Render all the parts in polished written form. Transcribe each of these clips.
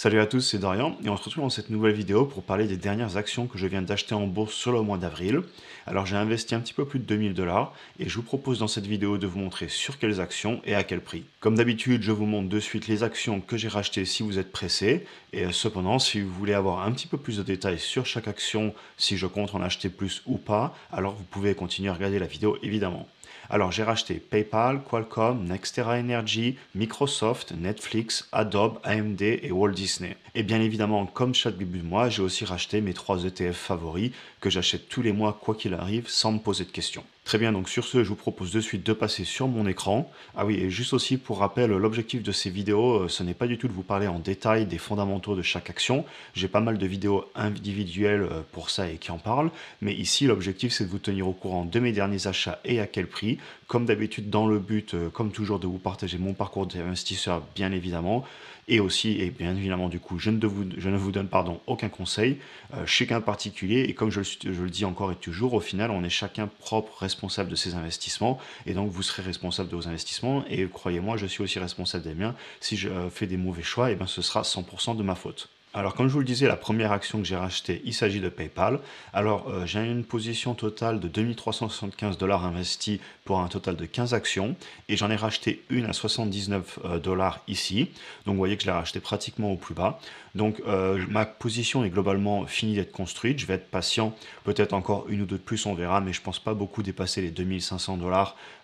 Salut à tous, c'est Dorian et on se retrouve dans cette nouvelle vidéo pour parler des dernières actions que je viens d'acheter en bourse sur le mois d'avril. Alors j'ai investi un petit peu plus de 2000 $ et je vous propose dans cette vidéo de vous montrer sur quelles actions et à quel prix. Comme d'habitude, je vous montre de suite les actions que j'ai rachetées si vous êtes pressé et cependant si vous voulez avoir un petit peu plus de détails sur chaque action, si je compte en acheter plus ou pas, alors vous pouvez continuer à regarder la vidéo évidemment. Alors j'ai racheté PayPal, Qualcomm, Nextera Energy, Microsoft, Netflix, Adobe, AMD et Walt Disney. Et bien évidemment, comme chaque début de mois, j'ai aussi racheté mes 3 ETF favoris que j'achète tous les mois quoi qu'il arrive sans me poser de questions. Très bien, donc sur ce, je vous propose de suite de passer sur mon écran. Ah oui, et juste aussi pour rappel, l'objectif de ces vidéos, ce n'est pas du tout de vous parler en détail des fondamentaux de chaque action. J'ai pas mal de vidéos individuelles pour ça et qui en parlent. Mais ici, l'objectif, c'est de vous tenir au courant de mes derniers achats et à quel prix. Comme d'habitude, dans le but, comme toujours, de vous partager mon parcours d'investisseur, bien évidemment. Et aussi, et bien évidemment, du coup, je ne vous donne aucun conseil. Je suis qu'un particulier et comme je le dis encore et toujours, au final, on est chacun propre responsable de ses investissements et donc vous serez responsable de vos investissements et croyez-moi, je suis aussi responsable des miens. Si je fais des mauvais choix, et bien ce sera 100% de ma faute. Alors, comme je vous le disais, la première action que j'ai rachetée, il s'agit de PayPal. Alors, j'ai une position totale de 2375 $ investis pour un total de 15 actions et j'en ai racheté une à 79 $ ici. Donc, vous voyez que je l'ai racheté pratiquement au plus bas. Donc, ma position est globalement finie d'être construite. Je vais être patient, peut-être encore une ou deux de plus, on verra, mais je pense pas beaucoup dépasser les 2500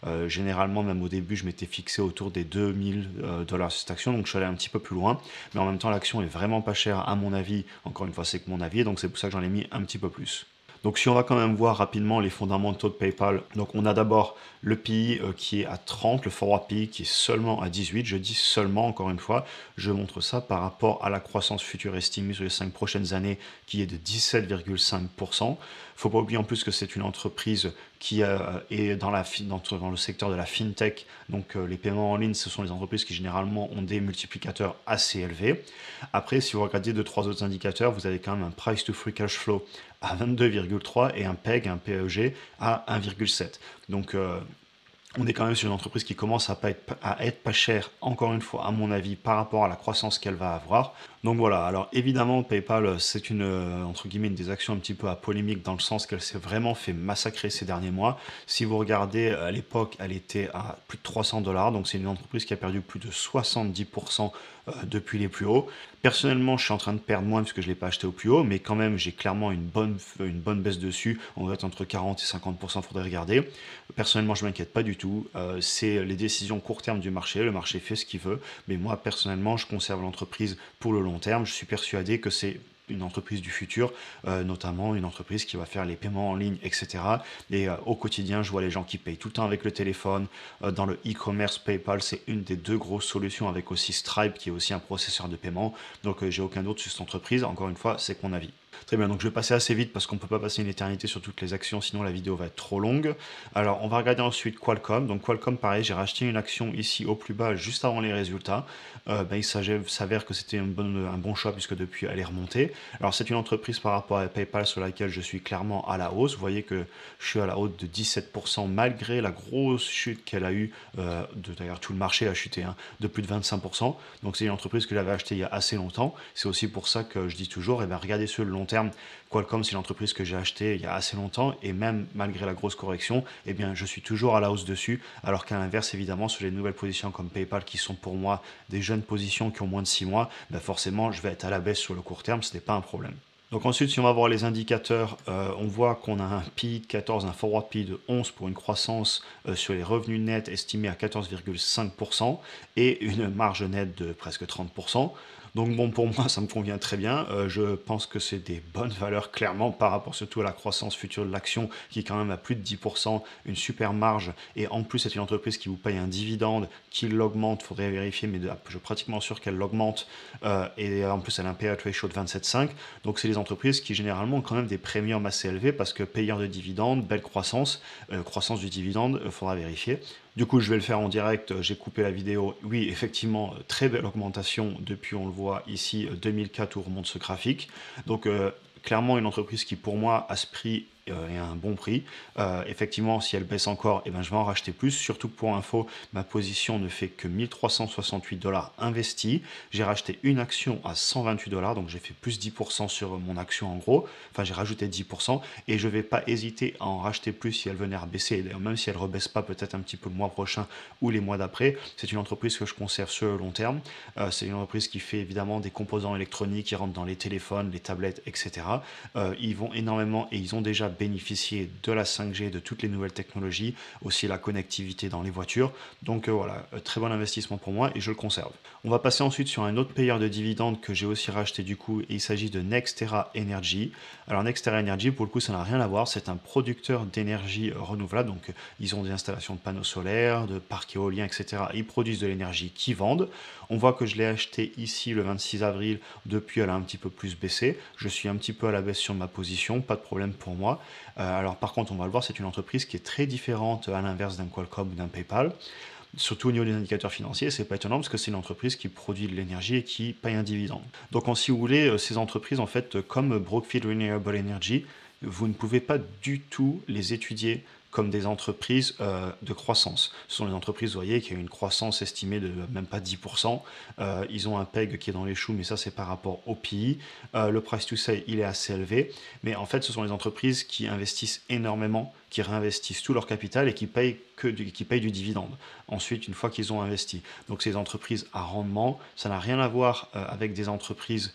$. Généralement, même au début, je m'étais fixé autour des 2000 $ cette action, donc je suis allé un petit peu plus loin. Mais en même temps, l'action est vraiment pas chère à mon avis. Encore une fois, c'est que mon avis, donc c'est pour ça que j'en ai mis un petit peu plus. Donc si on va quand même voir rapidement les fondamentaux de PayPal, donc on a d'abord le PI qui est à 30, le forward PI qui est seulement à 18, je dis seulement encore une fois, je montre ça par rapport à la croissance future estimée sur les 5 prochaines années qui est de 17,5%. Faut pas oublier en plus que c'est une entreprise qui est dans le secteur de la fintech, donc les paiements en ligne, ce sont les entreprises qui généralement ont des multiplicateurs assez élevés. Après, si vous regardez deux, trois autres indicateurs, vous avez quand même un price to free cash flow à 22,3 et un PEG, un PEG à 1,7. Donc on est quand même sur une entreprise qui commence à être pas chère, encore une fois, à mon avis, par rapport à la croissance qu'elle va avoir. Donc voilà, alors évidemment, PayPal, c'est entre guillemets, une des actions un petit peu à polémique dans le sens qu'elle s'est vraiment fait massacrer ces derniers mois. Si vous regardez, à l'époque, elle était à plus de 300 $, donc c'est une entreprise qui a perdu plus de 70% depuis les plus hauts. Personnellement, je suis en train de perdre moins puisque je ne l'ai pas acheté au plus haut, mais quand même, j'ai clairement une bonne baisse dessus. On va être entre 40 et 50%, il faudrait regarder. Personnellement, je ne m'inquiète pas du tout. C'est les décisions court terme du marché. Le marché fait ce qu'il veut. Mais moi, personnellement, je conserve l'entreprise pour le long terme. Je suis persuadé que c'est une entreprise du futur, notamment une entreprise qui va faire les paiements en ligne, etc. Et au quotidien, je vois les gens qui payent tout le temps avec le téléphone. Dans le e-commerce, PayPal, c'est une des deux grosses solutions avec aussi Stripe, qui est aussi un processeur de paiement. Donc, j'ai aucun doute sur cette entreprise. Encore une fois, c'est mon avis. Très bien, donc je vais passer assez vite parce qu'on ne peut pas passer une éternité sur toutes les actions, sinon la vidéo va être trop longue. Alors, on va regarder ensuite Qualcomm. Donc, Qualcomm, pareil, j'ai racheté une action ici au plus bas, juste avant les résultats. Il s'avère que c'était un bon choix puisque depuis, elle est remontée. Alors, c'est une entreprise par rapport à PayPal sur laquelle je suis clairement à la hausse. Vous voyez que je suis à la hausse de 17% malgré la grosse chute qu'elle a eue. D'ailleurs, tout le marché a chuté de plus de 25%. Donc, c'est une entreprise que j'avais achetée il y a assez longtemps. C'est aussi pour ça que je dis toujours, regardez sur le long terme. Qualcomm, c'est l'entreprise que j'ai achetée il y a assez longtemps et même malgré la grosse correction, je suis toujours à la hausse dessus. Alors qu'à l'inverse, évidemment, sur les nouvelles positions comme PayPal qui sont pour moi des jeunes positions qui ont moins de 6 mois, forcément, je vais être à la baisse sur le court terme, ce n'est pas un problème. Donc ensuite, si on va voir les indicateurs, on voit qu'on a un PI de 14, un forward PI de 11 pour une croissance sur les revenus nets estimés à 14,5% et une marge nette de presque 30%. Donc bon, pour moi, ça me convient très bien. Je pense que c'est des bonnes valeurs, clairement, par rapport surtout à la croissance future de l'action, qui est quand même à plus de 10%, une super marge. Et en plus, c'est une entreprise qui vous paye un dividende, qui l'augmente, il faudrait vérifier, mais je suis pratiquement sûr qu'elle l'augmente. Et en plus, elle a un payout ratio de 27,5. Donc c'est des entreprises qui généralement ont quand même des premiums assez élevés, parce que payeur de dividendes, belle croissance, croissance du dividende, il faudra vérifier. Du coup, je vais le faire en direct, j'ai coupé la vidéo. Oui, effectivement, très belle augmentation depuis, on le voit ici, 2004 où remonte ce graphique. Donc, clairement, une entreprise qui, pour moi, à ce prix, et à un bon prix. Effectivement, si elle baisse encore, eh ben, je vais en racheter plus. Surtout que pour info, ma position ne fait que 1368 dollars investis. J'ai racheté une action à 128 dollars, donc j'ai fait plus 10% sur mon action en gros. Enfin, j'ai rajouté 10% et je ne vais pas hésiter à en racheter plus si elle venait à baisser. D'ailleurs, même si elle ne rebaisse pas peut-être un petit peu le mois prochain ou les mois d'après, c'est une entreprise que je conserve sur le long terme. C'est une entreprise qui fait évidemment des composants électroniques qui rentrent dans les téléphones, les tablettes, etc. Ils vont énormément et ils ont déjà bénéficié de la 5G, de toutes les nouvelles technologies, aussi la connectivité dans les voitures. Donc voilà, très bon investissement pour moi et je le conserve. On va passer ensuite sur un autre payeur de dividendes que j'ai aussi racheté du coup, et il s'agit de NextEra Energy. Alors NextEra Energy, pour le coup, ça n'a rien à voir, c'est un producteur d'énergie renouvelable, donc ils ont des installations de panneaux solaires, de parcs éoliens, etc. Ils produisent de l'énergie qu'ils vendent. On voit que je l'ai acheté ici le 26 avril, depuis elle a un petit peu plus baissé. Je suis un petit peu à la baisse sur ma position, pas de problème pour moi. Alors par contre, on va le voir, c'est une entreprise qui est très différente à l'inverse d'un Qualcomm ou d'un PayPal. Surtout au niveau des indicateurs financiers, c'est pas étonnant parce que c'est une entreprise qui produit de l'énergie et qui paye un dividende. Donc, si vous voulez, ces entreprises, en fait, comme Brookfield Renewable Energy, vous ne pouvez pas du tout les étudier comme des entreprises de croissance. Ce sont des entreprises, vous voyez, qui ont une croissance estimée de même pas 10%. Ils ont un PEG qui est dans les choux, mais ça c'est par rapport au PI. Le price to sale, il est assez élevé. Mais en fait, ce sont les entreprises qui investissent énormément, qui réinvestissent tout leur capital et qui payent du dividende. Ensuite, une fois qu'ils ont investi. Donc ces entreprises à rendement, ça n'a rien à voir avec des entreprises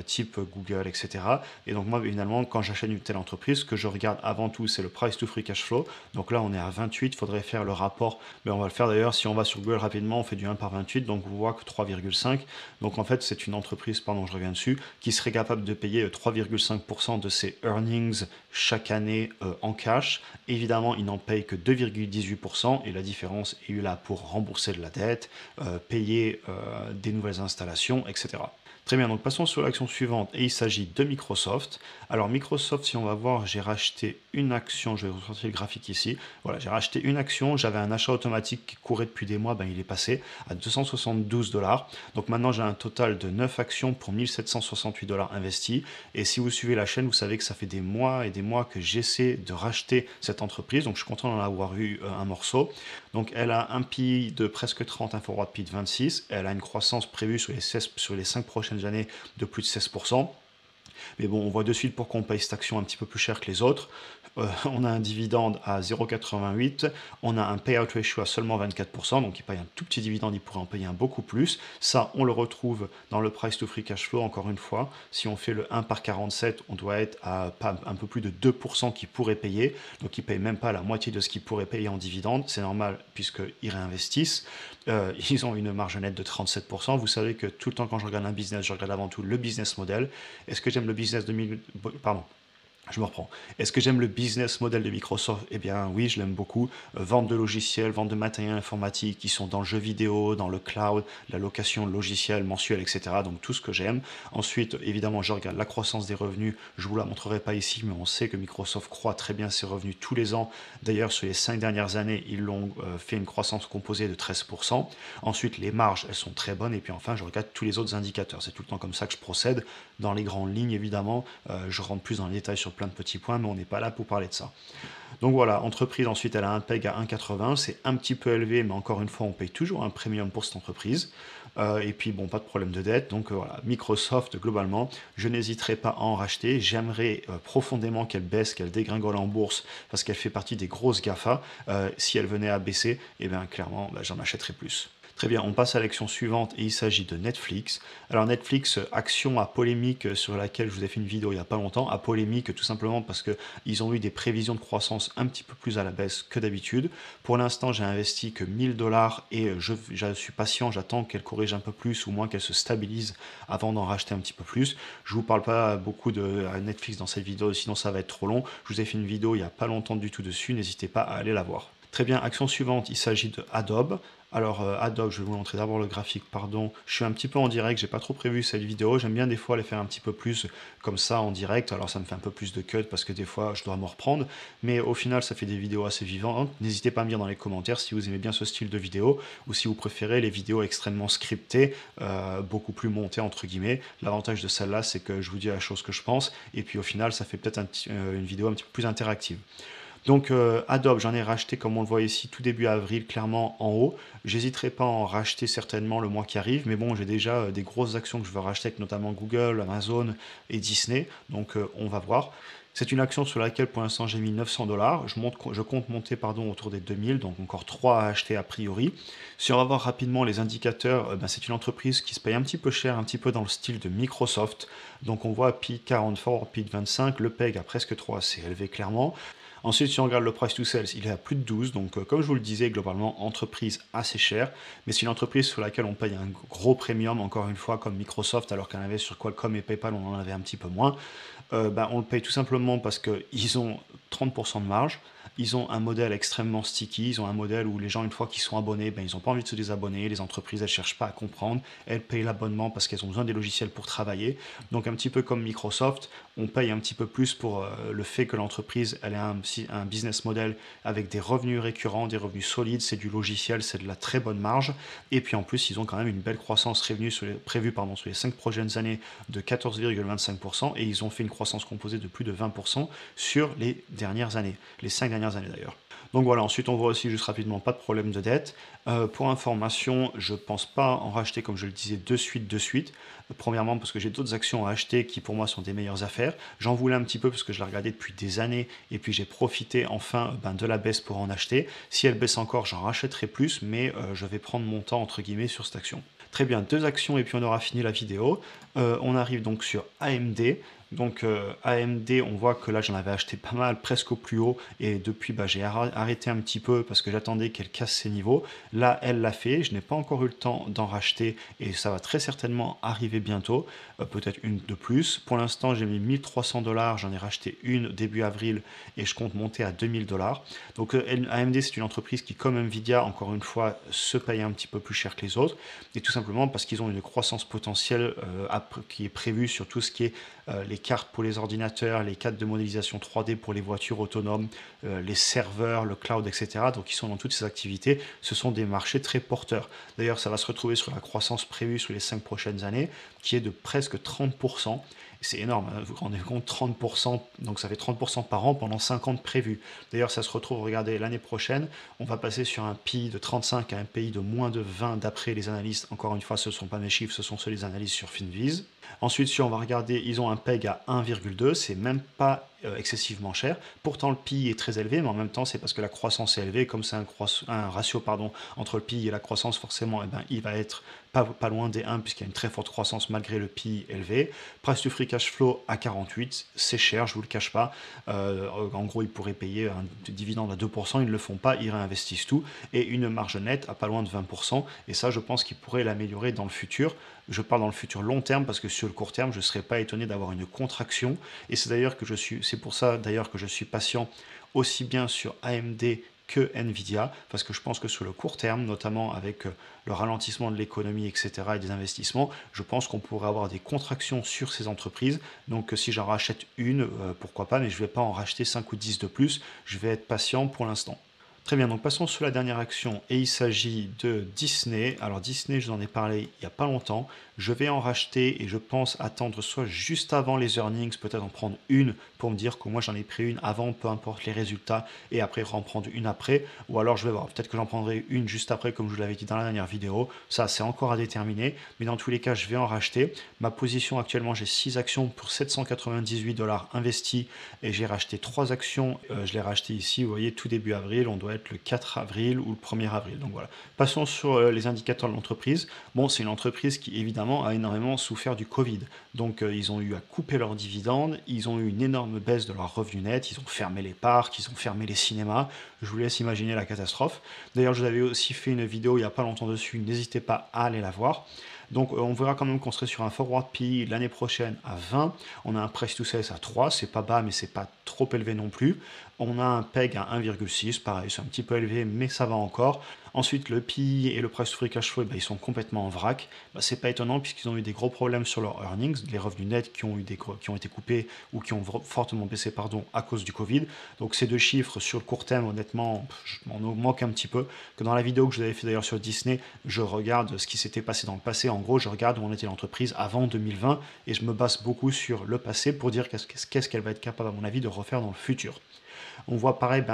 type Google, etc. Et donc moi, finalement, quand j'achète une telle entreprise, ce que je regarde avant tout, c'est le price to free cash flow. Donc là, on est à 28, il faudrait faire le rapport. Mais on va le faire d'ailleurs, si on va sur Google rapidement, on fait du 1 par 28, donc on voit que 3,5. Donc en fait, c'est une entreprise, pardon, je reviens dessus, qui serait capable de payer 3,5% de ses earnings chaque année en cash. Évidemment, il n'en paye que 2,18% et la différence est là pour rembourser de la dette, payer des nouvelles installations, etc. Très bien, donc passons sur l'action suivante et il s'agit de Microsoft. Alors Microsoft, si on va voir, j'ai racheté une action, je vais vous sortir le graphique ici. Voilà, j'ai racheté une action, j'avais un achat automatique qui courait depuis des mois, ben, il est passé à 272 dollars. Donc maintenant j'ai un total de 9 actions pour 1768 dollars investis. Et si vous suivez la chaîne, vous savez que ça fait des mois et des mois que j'essaie de racheter cette entreprise. Donc je suis content d'en avoir eu un morceau. Donc elle a un PI de presque 30, un forward PI de 26. Elle a une croissance prévue sur les 5 prochaines années de plus de 16%. Mais bon, on voit de suite pourquoi on paye cette action un petit peu plus cher que les autres. On a un dividende à 0,88, on a un payout ratio à seulement 24%, donc il paye un tout petit dividende, il pourrait en payer un beaucoup plus. Ça, on le retrouve dans le price to free cash flow, encore une fois. Si on fait le 1 par 47, on doit être à un peu plus de 2% qu'il pourrait payer, donc il ne paye même pas la moitié de ce qu'il pourrait payer en dividende. C'est normal puisqu'ils réinvestissent. Ils ont une marge nette de 37%. Vous savez que tout le temps quand je regarde un business, je regarde avant tout le business model. Est-ce que j'aime le business de... Pardon. Je me reprends. Est-ce que j'aime le business model de Microsoft? Eh bien oui, je l'aime beaucoup. Vente de logiciels, vente de matériel informatique qui sont dans le jeu vidéo, dans le cloud, la location de logiciels mensuels, etc. Donc tout ce que j'aime. Ensuite, évidemment, je regarde la croissance des revenus. Je ne vous la montrerai pas ici, mais on sait que Microsoft croît très bien ses revenus tous les ans. D'ailleurs, sur les 5 dernières années, ils l'ont fait une croissance composée de 13%. Ensuite, les marges, elles sont très bonnes. Et puis enfin, je regarde tous les autres indicateurs. C'est tout le temps comme ça que je procède. Dans les grandes lignes, évidemment, je rentre plus dans les détails sur plein de petits points, mais on n'est pas là pour parler de ça. Donc voilà, entreprise, ensuite elle a un PEG à 1,80, c'est un petit peu élevé, mais encore une fois, on paye toujours un premium pour cette entreprise. Et puis bon, pas de problème de dette. Donc voilà, Microsoft, globalement, je n'hésiterai pas à en racheter. J'aimerais profondément qu'elle baisse, qu'elle dégringole en bourse, parce qu'elle fait partie des grosses GAFA. Si elle venait à baisser, eh bien clairement, j'en achèterais plus. Très bien, on passe à l'action suivante et il s'agit de Netflix. Alors Netflix, action à polémique sur laquelle je vous ai fait une vidéo il n'y a pas longtemps, à polémique tout simplement parce qu'ils ont eu des prévisions de croissance un petit peu plus à la baisse que d'habitude. Pour l'instant, j'ai investi que 1000 dollars et je suis patient, j'attends qu'elle corrige un peu plus ou moins qu'elle se stabilise avant d'en racheter un petit peu plus. Je ne vous parle pas beaucoup de Netflix dans cette vidéo, sinon ça va être trop long. Je vous ai fait une vidéo il n'y a pas longtemps du tout dessus, n'hésitez pas à aller la voir. Très bien, action suivante, il s'agit de Adobe. Alors, Adobe, je vais vous montrer d'abord le graphique, pardon. Je suis un petit peu en direct, j'ai pas trop prévu cette vidéo. J'aime bien des fois les faire un petit peu plus comme ça en direct. Alors, ça me fait un peu plus de cut parce que des fois, je dois m'en reprendre. Mais au final, ça fait des vidéos assez vivantes. N'hésitez pas à me dire dans les commentaires si vous aimez bien ce style de vidéo ou si vous préférez les vidéos extrêmement scriptées, beaucoup plus montées entre guillemets. L'avantage de celle-là, c'est que je vous dis la chose que je pense. Et puis au final, ça fait peut-être une vidéo un petit peu plus interactive. Donc Adobe, j'en ai racheté comme on le voit ici tout début avril, clairement en haut. J'hésiterai pas à en racheter certainement le mois qui arrive, mais bon, j'ai déjà des grosses actions que je veux racheter avec notamment Google, Amazon et Disney, donc on va voir. C'est une action sur laquelle pour l'instant j'ai mis 900 dollars. Je compte monter autour des 2000, donc encore 3 à acheter a priori. Si on va voir rapidement les indicateurs, c'est une entreprise qui se paye un petit peu cher, un petit peu dans le style de Microsoft. Donc on voit PI 44, PI 25, le PEG à presque 3, c'est élevé clairement. Ensuite, si on regarde le price to sales, il est à plus de 12. Donc, comme je vous le disais, globalement, entreprise assez chère. Mais c'est une entreprise sur laquelle on paye un gros premium, encore une fois, comme Microsoft, alors qu'un avait sur Qualcomm et PayPal, on en avait un petit peu moins. On le paye tout simplement parce qu'ils ont 30% de marge. Ils ont un modèle extrêmement sticky, ils ont un modèle où les gens, une fois qu'ils sont abonnés, ils n'ont pas envie de se désabonner, les entreprises, elles ne cherchent pas à comprendre, elles payent l'abonnement parce qu'elles ont besoin des logiciels pour travailler. Donc un petit peu comme Microsoft, on paye un petit peu plus pour le fait que l'entreprise, elle ait un business model avec des revenus récurrents, des revenus solides, c'est du logiciel, c'est de la très bonne marge. Et puis en plus, ils ont quand même une belle croissance prévue sur les 5 prochaines années de 14,25% et ils ont fait une croissance composée de plus de 20% sur les dernières années, les 5 dernières années d'ailleurs. Donc voilà, ensuite on voit aussi juste rapidement pas de problème de dette. Pour information, je ne pense pas en racheter comme je le disais de suite. Premièrement parce que j'ai d'autres actions à acheter qui pour moi sont des meilleures affaires. J'en voulais un petit peu parce que je la regardais depuis des années et puis j'ai profité enfin de la baisse pour en acheter. Si elle baisse encore, j'en rachèterai plus, mais je vais prendre mon temps entre guillemets sur cette action. Très bien, 2 actions et puis on aura fini la vidéo. On arrive donc sur AMD. Donc AMD, on voit que là j'en avais acheté pas mal, presque au plus haut, et depuis j'ai arrêté un petit peu parce que j'attendais qu'elle casse ses niveaux. Là, elle l'a fait, je n'ai pas encore eu le temps d'en racheter et ça va très certainement arriver bientôt, peut-être une de plus. Pour l'instant, j'ai mis 1300 dollars, j'en ai racheté une début avril et je compte monter à 2000 dollars. Donc AMD, c'est une entreprise qui, comme Nvidia, encore une fois, se paye un petit peu plus cher que les autres, et tout simplement parce qu'ils ont une croissance potentielle qui est prévue sur tout ce qui est les cartes pour les ordinateurs, les cartes de modélisation 3D pour les voitures autonomes, les serveurs, le cloud, etc. Donc ils sont dans toutes ces activités. Ce sont des marchés très porteurs. D'ailleurs, ça va se retrouver sur la croissance prévue sur les 5 prochaines années, qui est de presque 30%. C'est énorme, hein, vous vous rendez compte, 30%, donc ça fait 30% par an pendant 5 ans de prévu. D'ailleurs, ça se retrouve, regardez, l'année prochaine, on va passer sur un PI de 35 à un PI de moins de 20 d'après les analystes. Encore une fois, ce ne sont pas mes chiffres, ce sont ceux des analystes sur Finviz. Ensuite, si on va regarder, ils ont un PEG à 1,2, c'est même pas excessivement cher. Pourtant, le PI est très élevé, mais en même temps, c'est parce que la croissance est élevée. Comme c'est un ratio entre le PI et la croissance, forcément, il va être pas loin des 1, puisqu'il y a une très forte croissance malgré le PI élevé. Price to free cash flow à 48, c'est cher, je ne vous le cache pas. En gros, ils pourraient payer un dividende à 2%, ils ne le font pas, ils réinvestissent tout. Et une marge nette à pas loin de 20%. Et ça, je pense qu'ils pourraient l'améliorer dans le futur. Je parle dans le futur long terme parce que sur le court terme, je ne serais pas étonné d'avoir une contraction. Et c'est pour ça d'ailleurs que je suis patient aussi bien sur AMD que Nvidia, parce que je pense que sur le court terme, notamment avec le ralentissement de l'économie, etc., et des investissements, je pense qu'on pourrait avoir des contractions sur ces entreprises. Donc si j'en rachète une, pourquoi pas, mais je ne vais pas en racheter 5 ou 10 de plus, je vais être patient pour l'instant. Très bien, donc passons sur la dernière action et il s'agit de Disney. Alors Disney, je vous en ai parlé il n'y a pas longtemps. Je vais en racheter et je pense attendre soit juste avant les earnings, peut-être en prendre une pour me dire que moi j'en ai pris une avant, peu importe les résultats, et après en prendre une après. Ou alors je vais voir, peut-être que j'en prendrai une juste après comme je vous l'avais dit dans la dernière vidéo. Ça c'est encore à déterminer, mais dans tous les cas je vais en racheter. Ma position actuellement, j'ai 6 actions pour 798 dollars investis et j'ai racheté 3 actions. Je l'ai racheté ici, vous voyez, tout début avril, on doit être le 4 avril ou le 1er avril. Donc voilà. Passons sur les indicateurs de l'entreprise. Bon, c'est une entreprise qui évidemment a énormément souffert du Covid. Donc ils ont eu à couper leurs dividendes, ils ont eu une énorme baisse de leurs revenus nets, ils ont fermé les parcs, ils ont fermé les cinémas. Je vous laisse imaginer la catastrophe. D'ailleurs, je vous avais aussi fait une vidéo il n'y a pas longtemps dessus, n'hésitez pas à aller la voir. Donc on verra quand même qu'on serait sur un forward PE l'année prochaine à 20. On a un price to sales à 3, c'est pas bas mais c'est pas trop élevé non plus. On a un PEG à 1,6, pareil c'est un petit peu élevé mais ça va encore. Ensuite, le PI et le price to free cash flow, ils sont complètement en vrac. C'est pas étonnant puisqu'ils ont eu des gros problèmes sur leurs earnings, les revenus nets qui ont été coupés ou qui ont fortement baissé à cause du Covid. Donc ces deux chiffres sur le court terme, honnêtement, je m'en moque un petit peu. Que dans la vidéo que je vous avais fait d'ailleurs sur Disney, je regarde ce qui s'était passé dans le passé. En gros, je regarde où en était l'entreprise avant 2020 et je me base beaucoup sur le passé pour dire qu'est-ce qu'elle va être capable, à mon avis, de refaire dans le futur. On voit pareil,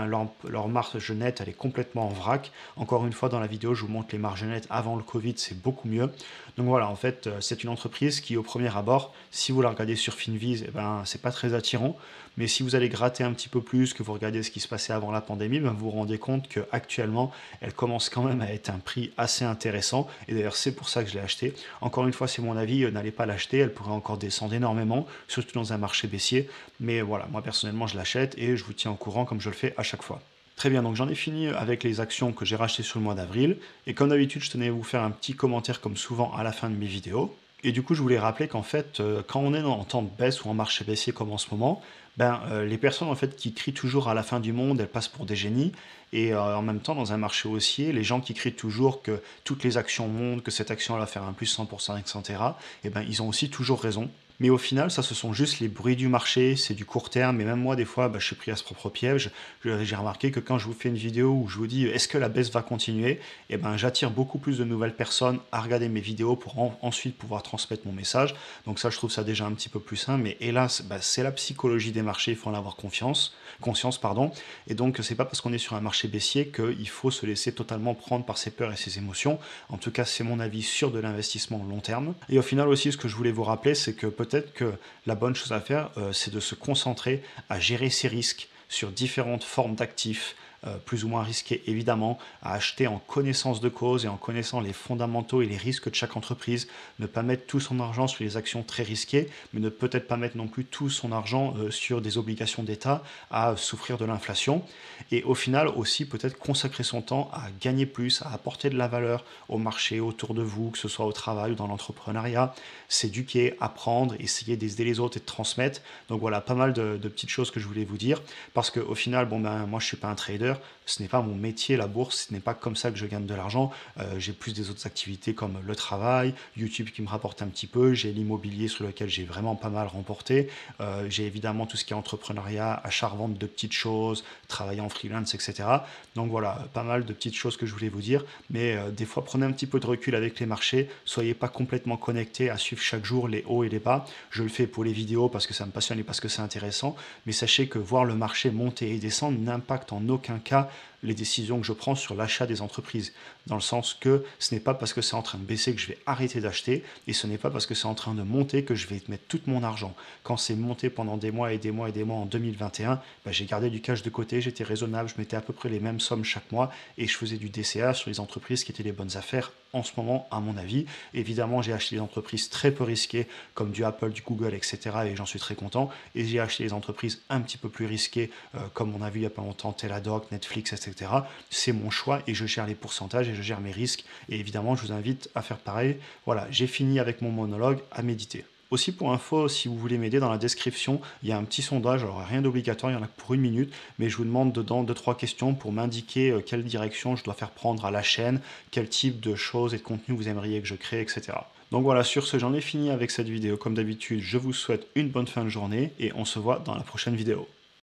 leur marge nette, elle est complètement en vrac. Encore une fois, dans la vidéo, je vous montre les marges nettes avant le Covid, c'est beaucoup mieux. Donc voilà, en fait, c'est une entreprise qui, au premier abord, si vous la regardez sur Finviz, c'est pas très attirant. Mais si vous allez gratter un petit peu plus, que vous regardez ce qui se passait avant la pandémie, vous vous rendez compte qu'actuellement, elle commence quand même à être un prix assez intéressant. Et d'ailleurs, c'est pour ça que je l'ai acheté. Encore une fois, c'est mon avis, n'allez pas l'acheter. Elle pourrait encore descendre énormément, surtout dans un marché baissier. Mais voilà, moi personnellement, je l'achète et je vous tiens au courant comme je le fais à chaque fois. Très bien, donc j'en ai fini avec les actions que j'ai rachetées sur le mois d'avril. Et comme d'habitude, je tenais à vous faire un petit commentaire comme souvent à la fin de mes vidéos. Et du coup, je voulais rappeler qu'en fait, quand on est en temps de baisse ou en marché baissier comme en ce moment, les personnes en fait qui crient toujours à la fin du monde, elles passent pour des génies. Et en même temps, dans un marché haussier, les gens qui crient toujours que toutes les actions montent, que cette action va faire un plus 100%, etc., ils ont aussi toujours raison. Mais au final, ça, ce sont juste les bruits du marché, c'est du court terme. Et même moi, des fois, je suis pris à ce propre piège. J'ai remarqué que quand je vous fais une vidéo où je vous dis est-ce que la baisse va continuer, j'attire beaucoup plus de nouvelles personnes à regarder mes vidéos pour ensuite pouvoir transmettre mon message. Donc ça, je trouve ça déjà un petit peu plus sain. Mais hélas, c'est la psychologie des marchés, il faut en avoir conscience, pardon. Et donc, c'est pas parce qu'on est sur un marché baissier qu'il faut se laisser totalement prendre par ses peurs et ses émotions. En tout cas, c'est mon avis sur de l'investissement long terme. Et au final aussi, ce que je voulais vous rappeler, c'est que peut-être que la bonne chose à faire, c'est de se concentrer à gérer ses risques sur différentes formes d'actifs, plus ou moins risqués évidemment, à acheter en connaissance de cause et en connaissant les fondamentaux et les risques de chaque entreprise, ne pas mettre tout son argent sur les actions très risquées, mais ne peut-être pas mettre non plus tout son argent sur des obligations d'État à souffrir de l'inflation, et au final aussi peut-être consacrer son temps à gagner plus, à apporter de la valeur au marché autour de vous, que ce soit au travail ou dans l'entrepreneuriat, s'éduquer, apprendre, essayer d'aider les autres et de transmettre. Donc voilà, pas mal de petites choses que je voulais vous dire, parce qu'au final, moi je suis pas un trader, ce n'est pas mon métier, la bourse, ce n'est pas comme ça que je gagne de l'argent. J'ai plus des autres activités comme le travail, YouTube qui me rapporte un petit peu, j'ai l'immobilier sur lequel j'ai vraiment pas mal remporté, j'ai évidemment tout ce qui est entrepreneuriat, achat-revente de petites choses, travailler en freelance, etc. Donc voilà, pas mal de petites choses que je voulais vous dire, mais des fois prenez un petit peu de recul avec les marchés, soyez pas complètement connectés à suivre chaque jour les hauts et les bas. Je le fais pour les vidéos parce que ça me passionne et parce que c'est intéressant, mais sachez que voir le marché monter et descendre n'impacte en aucun cas les décisions que je prends sur l'achat des entreprises. Dans le sens que ce n'est pas parce que c'est en train de baisser que je vais arrêter d'acheter, et ce n'est pas parce que c'est en train de monter que je vais mettre tout mon argent. Quand c'est monté pendant des mois et des mois et des mois en 2021, j'ai gardé du cash de côté, j'étais raisonnable, je mettais à peu près les mêmes sommes chaque mois, et je faisais du DCA sur les entreprises qui étaient les bonnes affaires en ce moment, à mon avis. Évidemment, j'ai acheté des entreprises très peu risquées, comme du Apple, du Google, etc., et j'en suis très content. Et j'ai acheté des entreprises un petit peu plus risquées, comme on a vu il n'y a pas longtemps, Teladoc, Netflix, etc. C'est mon choix et je gère les pourcentages et je gère mes risques. Et évidemment, je vous invite à faire pareil. Voilà, j'ai fini avec mon monologue, à méditer. Aussi pour info, si vous voulez m'aider, dans la description, il y a un petit sondage, alors rien d'obligatoire, il y en a que pour 1 minute, mais je vous demande dedans 2-3 questions pour m'indiquer quelle direction je dois faire prendre à la chaîne, quel type de choses et de contenu vous aimeriez que je crée, etc. Donc voilà, sur ce, j'en ai fini avec cette vidéo. Comme d'habitude, je vous souhaite une bonne fin de journée et on se voit dans la prochaine vidéo.